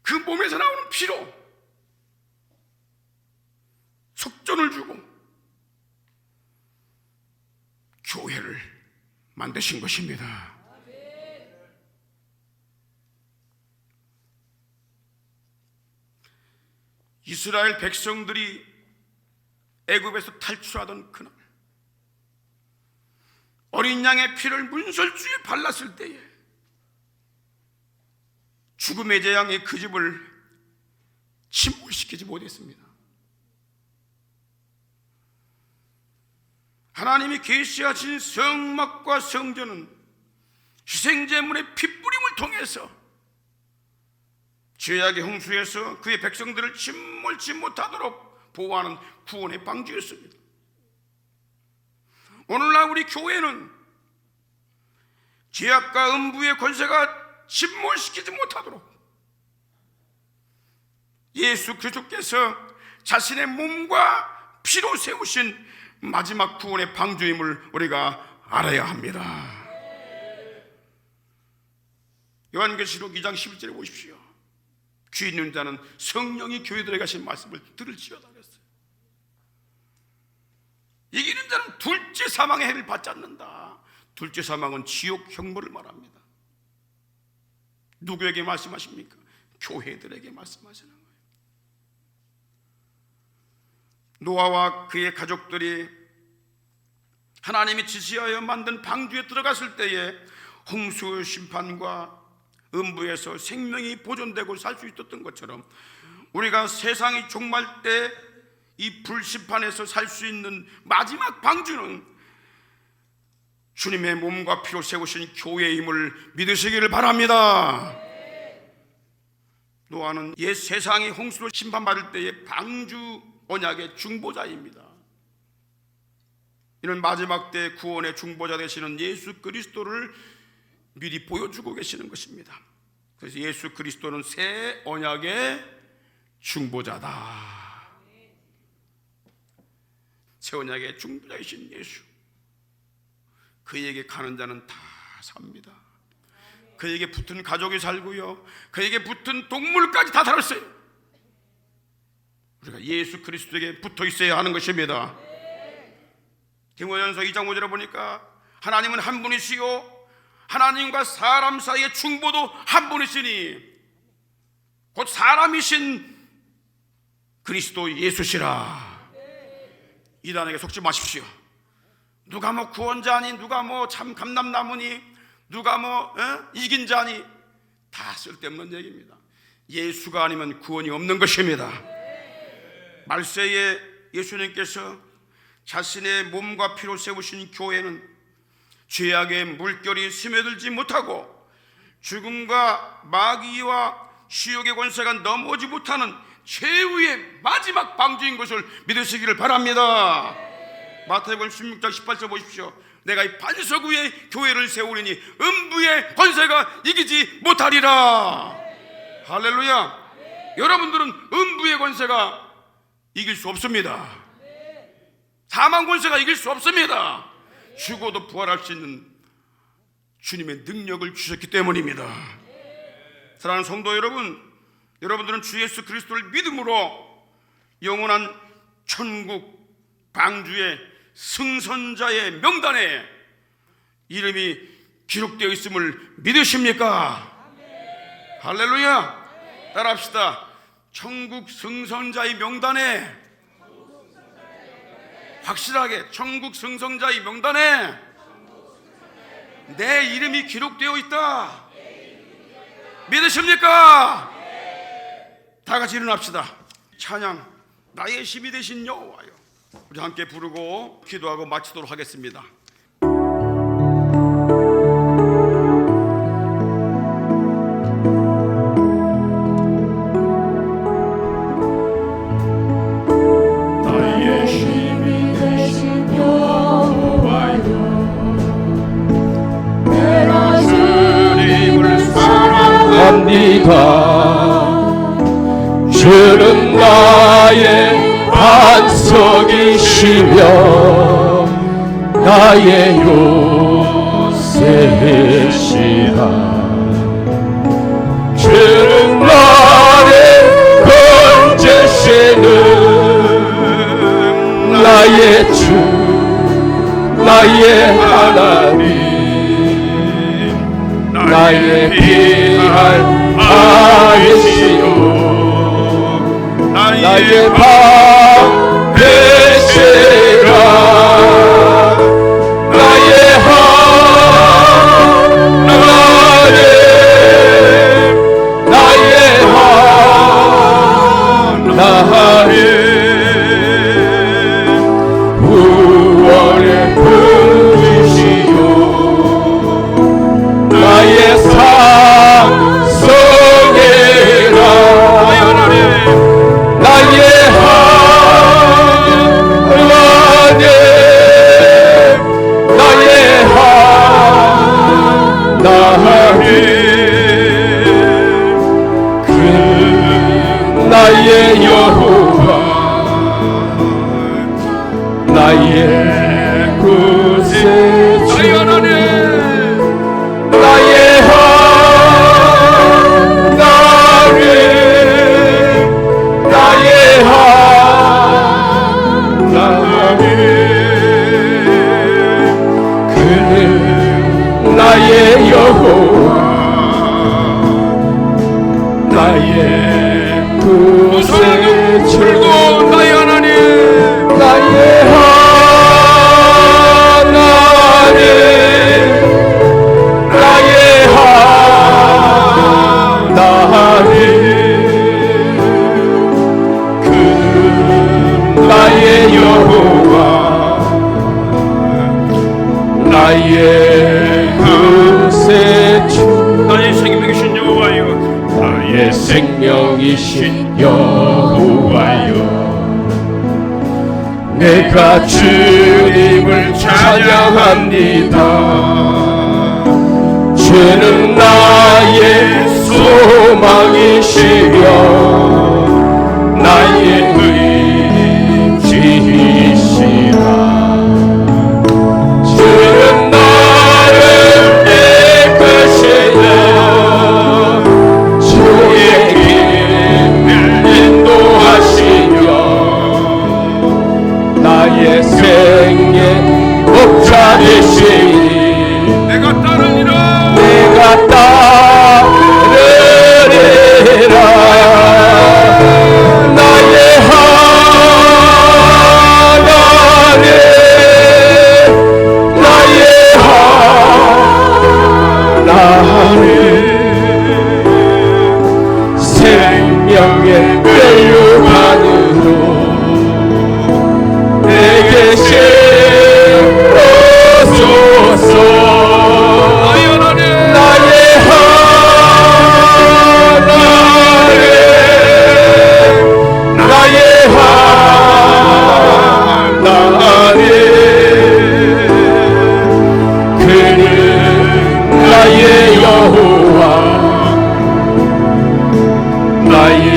그 몸에서 나오는 피로 속전을 주고 교회를 만드신 것입니다. 이스라엘 백성들이 애굽에서 탈출하던 그날, 어린 양의 피를 문설주에 발랐을 때에 죽음의 재앙이 그 집을 침몰시키지 못했습니다. 하나님이 계시하신 성막과 성전은 희생제물의 핏부림을 통해서 죄악의 홍수에서 그의 백성들을 침몰치 못하도록 보호하는 구원의 방주였습니다. 오늘날 우리 교회는 죄악과 음부의 권세가 침몰시키지 못하도록 예수 그리스도께서 자신의 몸과 피로 세우신 마지막 구원의 방주임을 우리가 알아야 합니다. 요한계시록 2장 11절에 보십시오. 귀 있는 자는 성령이 교회들에게 하신 말씀을 들을지어다 그랬어요. 이기는 자는 둘째 사망의 해를 받지 않는다. 둘째 사망은 지옥 형벌을 말합니다. 누구에게 말씀하십니까? 교회들에게 말씀하시는 거예요. 노아와 그의 가족들이 하나님이 지시하여 만든 방주에 들어갔을 때에 홍수 심판과 음부에서 생명이 보존되고 살 수 있었던 것처럼 우리가 세상이 종말 때 이 불심판에서 살 수 있는 마지막 방주는 주님의 몸과 피로 세우신 교회임을 믿으시기를 바랍니다. 노아는 옛 세상이 홍수로 심판받을 때의 방주 언약의 중보자입니다. 이는 마지막 때 구원의 중보자 되시는 예수 그리스도를 미리 보여주고 계시는 것입니다. 그래서 예수 그리스도는 새 언약의 중보자다. 새 언약의 중보자이신 예수, 그에게 가는 자는 다 삽니다. 그에게 붙은 가족이 살고요, 그에게 붙은 동물까지 다 살았어요. 우리가 예수 그리스도에게 붙어 있어야 하는 것입니다. 디모데전서 2장 5절에 보니까 하나님은 한 분이시요 하나님과 사람 사이의 중보도 한 분이시니 곧 사람이신 그리스도 예수시라. 이단에게 속지 마십시오. 누가 뭐 구원자니, 누가 뭐 참 감람나무니, 누가 뭐 이긴 자니, 다 쓸데없는 얘기입니다. 예수가 아니면 구원이 없는 것입니다. 말세에 예수님께서 자신의 몸과 피로 세우신 교회는 죄악의 물결이 스며들지 못하고 죽음과 마귀와 시욕의 권세가 넘어오지 못하는 최후의 마지막 방주인 것을 믿으시기를 바랍니다. 마태복음 16장 18절 보십시오. 내가 이 반석 위에 교회를 세우리니 음부의 권세가 이기지 못하리라. 할렐루야. 여러분들은 음부의 권세가 이길 수 없습니다. 사망 권세가 이길 수 없습니다. 죽어도 부활할 수 있는 주님의 능력을 주셨기 때문입니다. 사랑하는 성도 여러분, 여러분들은 주 예수 그리스도를 믿음으로 영원한 천국 방주의 승선자의 명단에 이름이 기록되어 있음을 믿으십니까? 할렐루야. 따라합시다. 천국 승선자의 명단에, 확실하게 천국 승선자의 명단에 내 이름이 기록되어 있다. 믿으십니까? 다 같이 일어납시다. 찬양 나의 힘이 되신 여호와여, 우리 함께 부르고 기도하고 마치도록 하겠습니다. 나의 힘이 되신 여호와여, 내가 주님을 사랑합니다. 주는 나의 반석이시며 나의 요새시라. 주는 나의 건재시는 나의 주, 나의 하나님, 나의 피할 아이시오. 나의 나의 방 되시라. 나의 하나님, 나의 하나님, 구원의 분이시요 나의 산성이라. 나의 하나님, 나의 하나님, 그 나의 여호와, 나의 구세주, 나의 하나님, 나의 하나님, 그는 나의 여호와, 나의 구세주, 나의 하나님, 나의 하나님, 나의 하나님, 그 나의 여호와, 나의 구세주, 나의 생명이신 여호와여, 나의 생명이신 여호와여, 내가 주님을 찬양합니다. 주는 나의 소망이시며 나의 의지이시라. 주는 나를 이끄시며 주의 길을 인도하시며 나의 생의 목자 되시니 내가 따르리라. 내가 따르리라. 나의 하나님, 나의 하나님, 생명의 멸류관으로 내게 씌워주소서. 나의 하나님, 나의 하나님, 그는 나의 여호와, 나의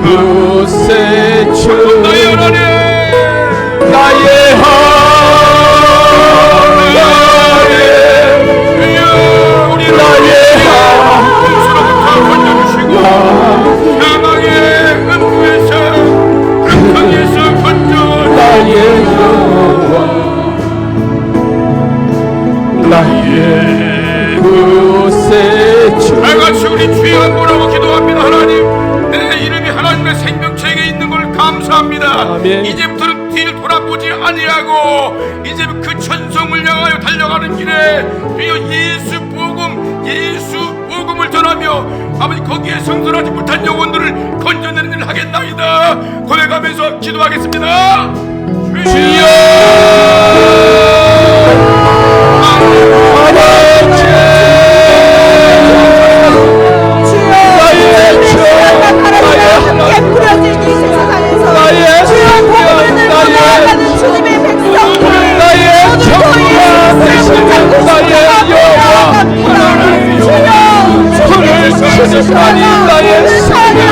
구세주, 나의 하나님, 나의 하나님, 나의 건져주시고 사망의 음부에서 극성에서 건져 나의 여호와, 나의 구세주. 다같이 우리 주여 뭐라고 기도합니다. 하나님, 내 이름이 하나님의 생명책에 있는 걸 감사합니다. 아멘. 이제부터는 뒤를 돌아보지 아니하고 이제 그 천성을 향하여 달려가는 길에 주여 예수 복음을 전하며 아버지 거기에 성설하지 못한 영혼들을 건져내는 일을 하겠나이다 고백하면서 기도하겠습니다. 주여 아버지, 나의 주, 나의 하나님, 나의 생명, 나의 주님의 백성들, 나의 전부가 되시는 나의 여호와, 주를 주님만이 나의 생명,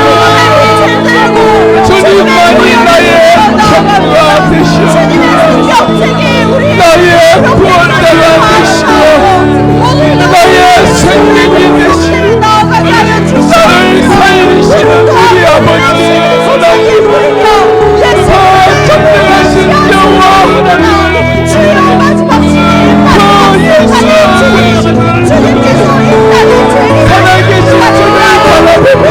주님만이 나의 전부가 되시옵니다. 나의 구원자가 되시고 나의 생명이 되시고 나를 살리시는 우리 아버지 하나님, 전능하신 여호와 하나님, 살아계신 주를 바라보며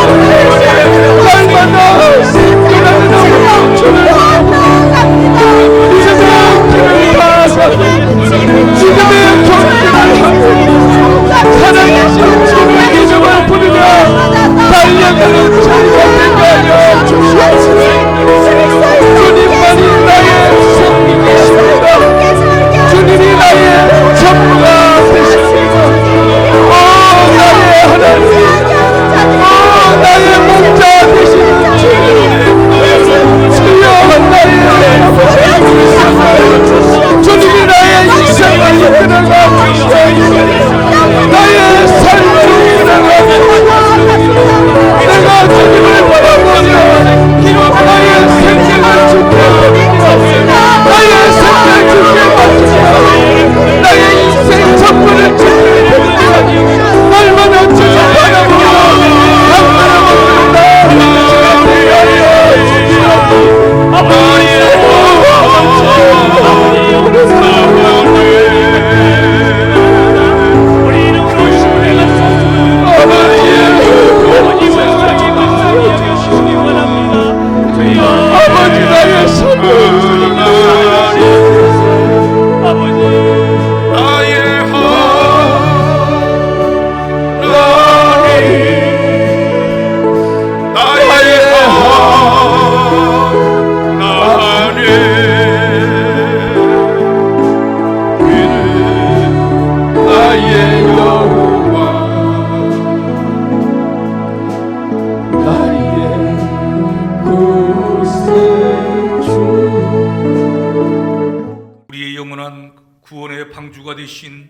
되신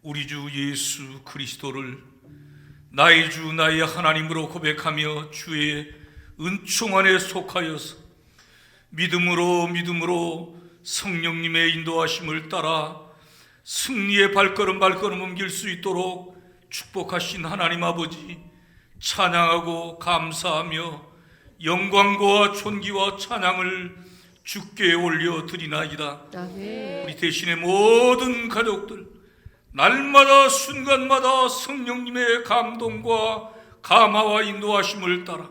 우리 주 예수 그리스도를 나의 주 나의 하나님으로 고백하며 주의 은총 안에 속하여서 믿음으로 성령님의 인도하심을 따라 승리의 발걸음 옮길 수 있도록 축복하신 하나님 아버지 찬양하고 감사하며 영광과 존귀와 찬양을 주께 올려드리나이다. 아멘. 우리 대신의 모든 가족들 날마다 순간마다 성령님의 감동과 감화와 인도하심을 따라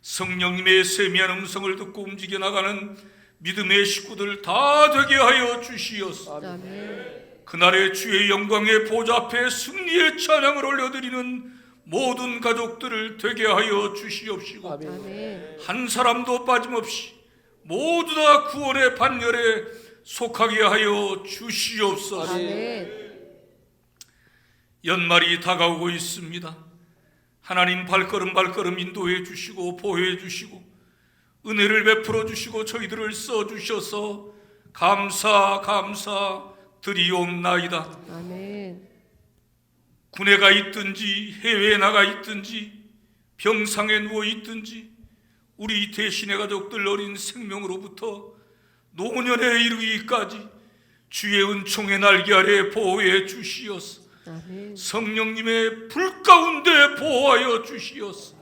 성령님의 세미한 음성을 듣고 움직여 나가는 믿음의 식구들 다 되게 하여 주시옵소서. 아멘. 그날의 주의 영광의 보좌 앞에 승리의 찬양을 올려드리는 모든 가족들을 되게 하여 주시옵시고 아멘. 한 사람도 빠짐없이 모두 다 구원의 반열에 속하게 하여 주시옵소서. 아멘. 연말이 다가오고 있습니다. 하나님 발걸음 인도해 주시고 보호해 주시고 은혜를 베풀어 주시고 저희들을 써 주셔서 감사 드리옵나이다. 아멘. 군에 가 있든지 해외에 나가 있든지 병상에 누워 있든지 우리 대신의 가족들 어린 생명으로부터 노년에 이르기까지 주의 은총의 날개 아래 보호해 주시옵소서. 아멘. 성령님의 불 가운데 보호하여 주시옵소서.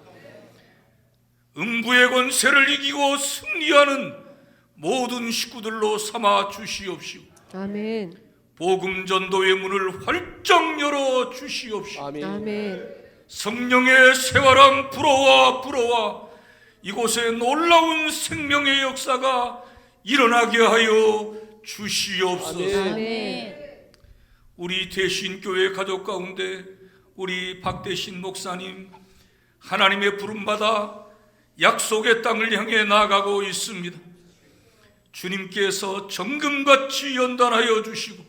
음부의 권세를 이기고 승리하는 모든 식구들로 삼아 주시옵시고 아멘. 복음 전도의 문을 활짝 열어 주시옵시고 아멘. 성령의 새바람 불어와 이곳에 놀라운 생명의 역사가 일어나게 하여 주시옵소서. 아멘. 우리 대신교회 가족 가운데 우리 박대신 목사님 하나님의 부름받아 약속의 땅을 향해 나아가고 있습니다. 주님께서 정금같이 연단하여 주시고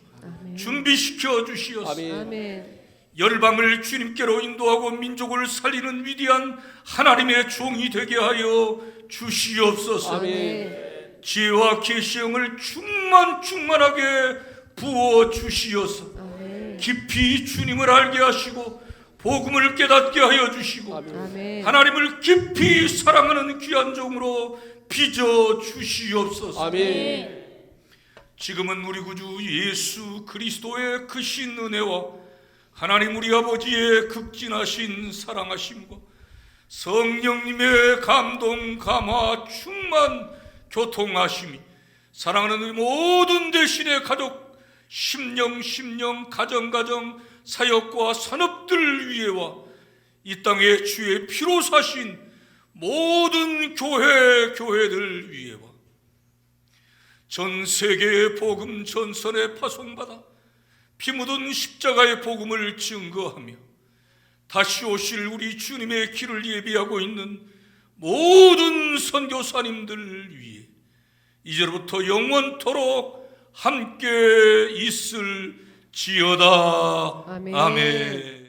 준비시켜 주시옵소서. 아멘. 열방을 주님께로 인도하고 민족을 살리는 위대한 하나님의 종이 되게 하여 주시옵소서. 아멘. 지혜와 계시형을 충만하게 부어 주시옵소서. 아멘. 깊이 주님을 알게 하시고 복음을 깨닫게 하여 주시고 아멘. 하나님을 깊이 사랑하는 귀한 종으로 빚어 주시옵소서. 아멘. 지금은 우리 구주 예수 그리스도의 크신 은혜와 하나님 우리 아버지의 극진하신 사랑하심과 성령님의 감동 감화 충만 교통하심이 사랑하는 우리 모든 대신의 가족 심령 가정 사역과 산업들 위에와 이 땅에 주의 피로 사신 모든 교회들 위에와 전 세계의 복음 전선에 파송받아 피 묻은 십자가의 복음을 증거하며 다시 오실 우리 주님의 길을 예비하고 있는 모든 선교사님들 위해 이제로부터 영원토록 함께 있을지어다. 아멘. 아멘.